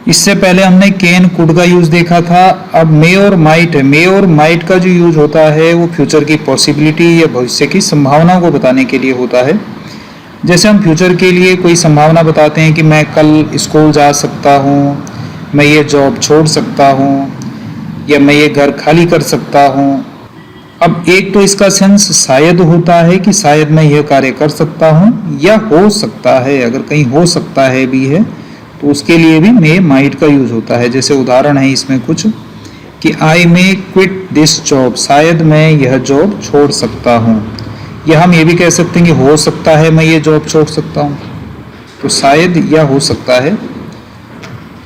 इससे पहले हमने कैन कुड का यूज देखा था। अब मे और माइट है। मे और माइट का जो यूज होता है वो फ्यूचर की पॉसिबिलिटी या भविष्य की संभावनाओं को बताने के लिए होता है। जैसे हम फ्यूचर के लिए कोई संभावना बताते हैं कि मैं कल स्कूल जा सकता हूँ, मैं ये जॉब छोड़ सकता हूँ, या मैं ये घर खाली कर सकता हूँ। अब एक तो इसका सेंस शायद होता है कि शायद मैं यह कार्य कर सकता हूँ, या हो सकता है, अगर कहीं हो सकता है भी है तो उसके लिए भी मे माइट का यूज होता है। जैसे उदाहरण है इसमें कुछ कि आई मे क्विट दिस जॉब, शायद मैं यह जॉब छोड़ सकता हूँ। या हम ये भी कह सकते हैं कि हो सकता है मैं ये जॉब छोड़ सकता हूँ। तो शायद या हो सकता है,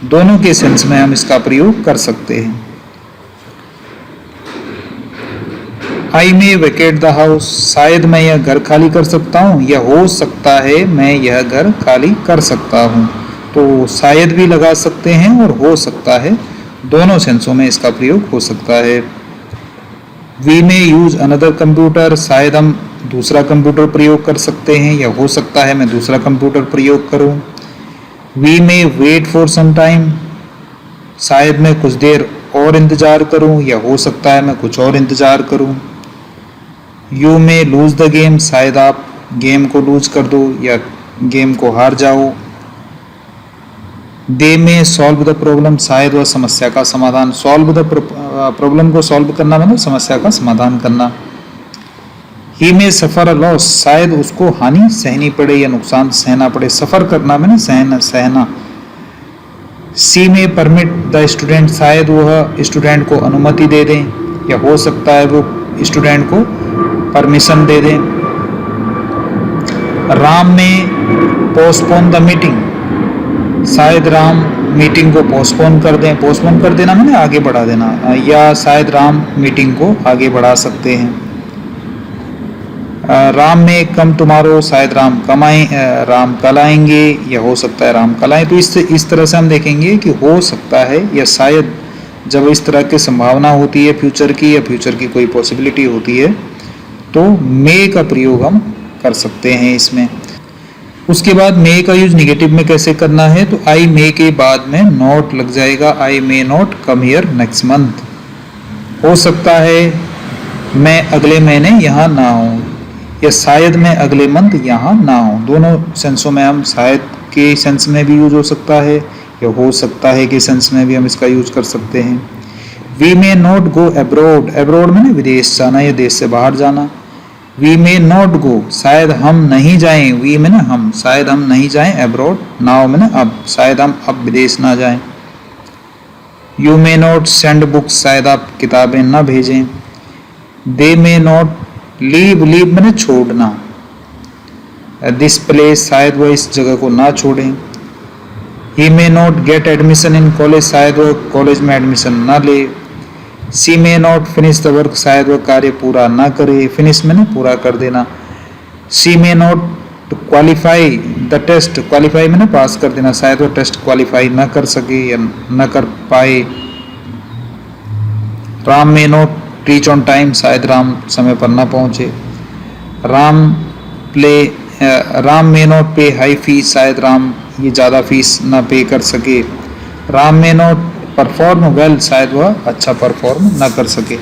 दोनों के सेंस में हम इसका प्रयोग कर सकते हैं। आई मे वेकेट द हाउस, शायद मैं यह घर खाली कर सकता हूँ, या हो सकता है मैं यह घर खाली कर सकता हूँ। तो शायद भी लगा सकते हैं और हो सकता है, दोनों सेंसों में इसका प्रयोग हो सकता है। We may use another computer, शायद हम दूसरा कंप्यूटर प्रयोग कर सकते हैं, या हो सकता है मैं दूसरा कंप्यूटर प्रयोग करूं। We may wait for some time, शायद मैं कुछ देर और इंतजार करूं, या हो सकता है मैं कुछ और इंतजार करूं। You may lose the game, शायद आप गेम को लूज कर दो या गेम को हार जाओ। दे में सॉल्व द प्रॉब्लम, शायद वह समस्या का समाधान, सॉल्व द प्रॉब्लम को सॉल्व करना मतलब समस्या का समाधान करना। ही में सफर अ लॉस, शायद उसको हानि सहनी पड़े या नुकसान सहना पड़े। सफर करना मैंने सहना। सी में परमिट द स्टूडेंट, शायद वह स्टूडेंट को अनुमति दे दें, या हो सकता है वो स्टूडेंट को परमिशन दे दें। राम में पोस्टपोन द मीटिंग, शायद राम मीटिंग को पोस्टपोन कर दें। पोस्टपोन कर देना मैंने आगे बढ़ा देना, या शायद राम मीटिंग को आगे बढ़ा सकते हैं। राम में कम टुमारो, शायद राम राम कल आएंगे, या हो सकता है राम कल आए। तो इस तरह से हम देखेंगे कि हो सकता है या शायद, जब इस तरह की संभावना होती है फ्यूचर की, या फ्यूचर की कोई पॉसिबिलिटी होती है, तो मे का प्रयोग हम कर सकते हैं इसमें। उसके बाद मे का यूज निगेटिव में कैसे करना है, तो आई मे के बाद में नॉट लग जाएगा। I may not come here next month, हो सकता है मैं अगले महीने यहाँ ना हूँ, या शायद मैं अगले मंथ यहाँ ना हूँ। दोनों सेंसों में हम शायद के सेंस में भी यूज हो सकता है, या हो सकता है के सेंस में भी हम इसका यूज कर सकते हैं। We may not go abroad, abroad मैंने विदेश जाना या देश से बाहर जाना। वी मे नॉट गो, शायद हम नहीं जाएं, वी में ना हम, शायद हम नहीं जाएं अब्रॉड, नाउ में ना अब, शायद हम अब विदेश ना जाएं। You may not send books, शायद आप किताबें ना भेजें। दे मे नॉट लीव, लीव मैंने छोड़ना। दिस प्लेस, शायद वह इस जगह को ना छोड़ें। He may not get admission in college, शायद वह कॉलेज में एडमिशन ना ले। She may not finish the work, शायद वह कार्य पूरा ना करे। फिनिश मैंने पूरा कर देना। She may not qualify the test, qualify मैंने पास कर देना, शायद वह टेस्ट क्वालिफाई ना कर सके या ना कर पाए। Ram may not reach on time, शायद राम समय पर ना पहुंचे। राम मे नॉट पे हाई फीस, शायद राम ये ज़्यादा फीस ना पे कर सके। Ram may not perform well, शायद वह अच्छा परफॉर्म ना कर सके।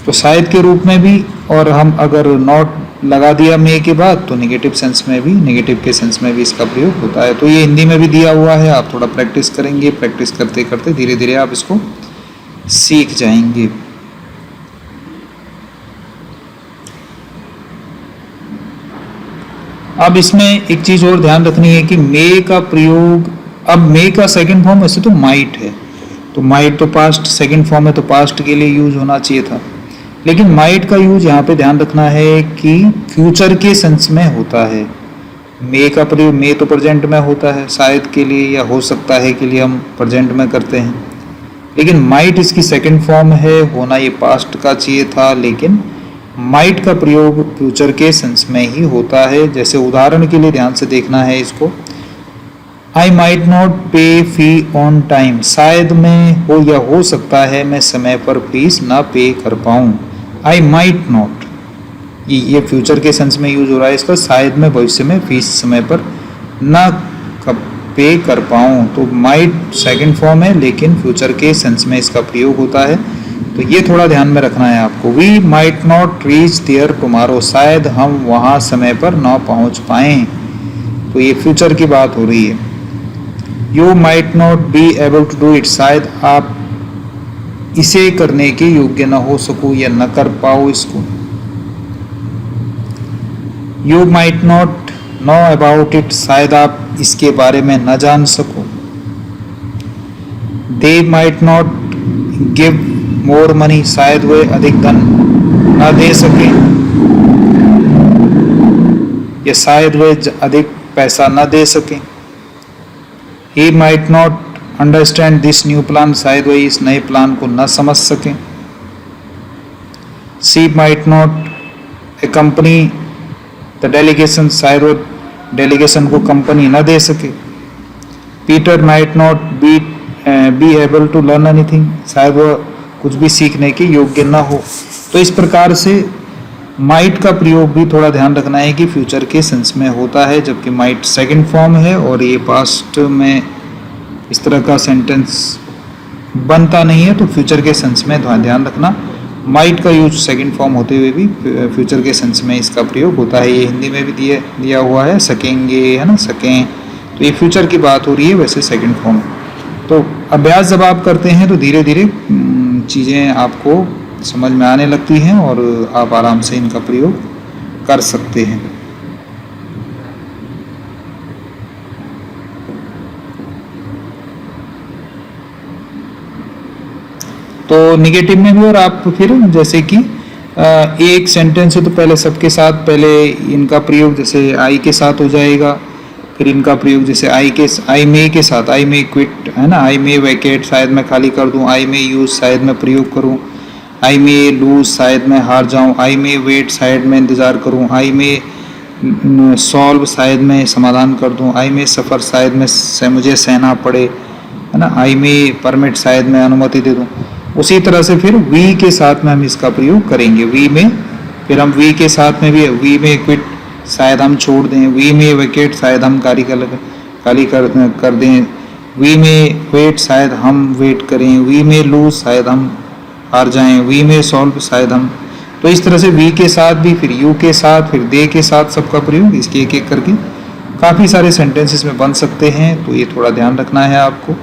तो शायद के रूप में भी, और हम अगर नॉट लगा दिया मे के बाद, तो नेगेटिव सेंस में भी, नेगेटिव के सेंस में भी इसका प्रयोग होता है। तो ये हिंदी में भी दिया हुआ है, आप थोड़ा प्रैक्टिस करेंगे, प्रैक्टिस करते करते धीरे धीरे आप इसको सीख जाएंगे। अब इसमें एक चीज और ध्यान रखनी है कि मे का प्रयोग, अब मे का सेकंड फॉर्म वैसे तो माइट है, तो माइट तो पास्ट सेकंड फॉर्म है, तो पास्ट के लिए यूज होना चाहिए था। लेकिन माइट का यूज यहाँ पे ध्यान रखना है कि फ्यूचर के सेंस में होता है। मे का प्रयोग, मे तो प्रेजेंट में होता है शायद के लिए, या हो सकता है के लिए हम प्रेजेंट में करते हैं। लेकिन माइट इसकी सेकंड फॉर्म है, होना ये पास्ट का चाहिए था, लेकिन माइट का प्रयोग फ्यूचर के सेंस में ही होता है। जैसे उदाहरण के लिए ध्यान से देखना है इसको, आई माइट नॉट पे फी ऑन टाइम, शायद मैं हो या हो सकता है मैं समय पर फीस ना पे कर पाऊँ। आई माइट नॉट, ये फ्यूचर के सेंस में यूज हो रहा है इसका, शायद मैं भविष्य में फीस समय पर ना पे कर पाऊँ। तो माइट सेकंड फॉर्म है, लेकिन फ्यूचर के सेंस में इसका प्रयोग होता है, तो ये थोड़ा ध्यान में रखना है आपको। We might not reach there tomorrow, शायद हम वहाँ समय पर ना पहुँच पाएँ, तो ये फ्यूचर की बात हो रही है। You might not be able to do it, शायद आप इसे करने के योग्य न हो सको या न कर पाओ इसको। You might not know about it, शायद आप इसके बारे में न जान सको। They might not give more money, शायद वे अधिक धन न दे सके, या शायद वे अधिक पैसा न दे सके। He might not understand this new plan, शायद वे इस नए प्लान को न समझ सकें। She might not accompany the delegation, शायद वो डेलीगेशन को कंपनी न दे सके। Peter might not be able to learn anything, शायद वो कुछ भी सीखने के योग्य न हो। तो इस प्रकार से माइट का प्रयोग भी थोड़ा ध्यान रखना है कि फ्यूचर के सेंस में होता है, जबकि माइट सेकंड फॉर्म है और ये पास्ट में इस तरह का सेंटेंस बनता नहीं है, तो फ्यूचर के सेंस में ध्यान रखना। माइट का यूज सेकंड फॉर्म होते हुए भी फ्यूचर के सेंस में इसका प्रयोग होता है। ये हिंदी में भी दिया हुआ है, सकेंगे, है ना, सकें, तो ये फ्यूचर की बात हो रही है, वैसे सेकंड फॉर्म। तो अभ्यास जब आप करते हैं तो धीरे धीरे चीज़ें आपको समझ में आने लगती हैं और आप आराम से इनका प्रयोग कर सकते हैं। तो निगेटिव में भी, और आप फिर जैसे कि एक सेंटेंस है तो पहले सबके साथ, पहले इनका प्रयोग जैसे आई के साथ हो जाएगा, फिर इनका प्रयोग जैसे आई मे के साथ, आई मे क्विट, है ना, आई मे वैकेट, शायद मैं खाली कर दूं, आई मे यूज, शायद मैं प्रयोग करूं, आई मे लूज, शायद मैं हार जाऊं, आई मे वेट, शायद मैं इंतज़ार करूं, आई मे सॉल्व, शायद मैं समाधान कर दूं, आई मे सफ़र, शायद मुझे सहना पड़े, है ना, आई मे परमिट, शायद मैं अनुमति दे दूं। उसी तरह से फिर वी के साथ में हम इसका प्रयोग करेंगे। वी में फिर हम वी के साथ में भी, वी में क्विट, शायद हम छोड़ दें, वी में वैकेट, शायद हम खाली कर दें, वी में वेट, शायद हम वेट करें, वी में लूज, शायद हम हार जाएं, वी में सॉल्व, शायद हम। तो इस तरह से वी के साथ भी, फिर यू के साथ, फिर दे के साथ सबका प्रयोग इसके एक एक करके काफ़ी सारे सेंटेंसेस में बन सकते हैं। तो ये थोड़ा ध्यान रखना है आपको,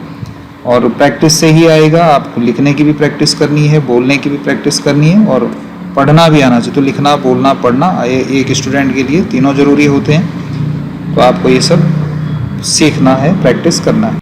और प्रैक्टिस से ही आएगा। आपको लिखने की भी प्रैक्टिस करनी है, बोलने की भी प्रैक्टिस करनी है, और पढ़ना भी आना चाहिए। तो लिखना, बोलना, पढ़ना एक स्टूडेंट के लिए तीनों जरूरी होते हैं। तो आपको ये सब सीखना है, प्रैक्टिस करना है।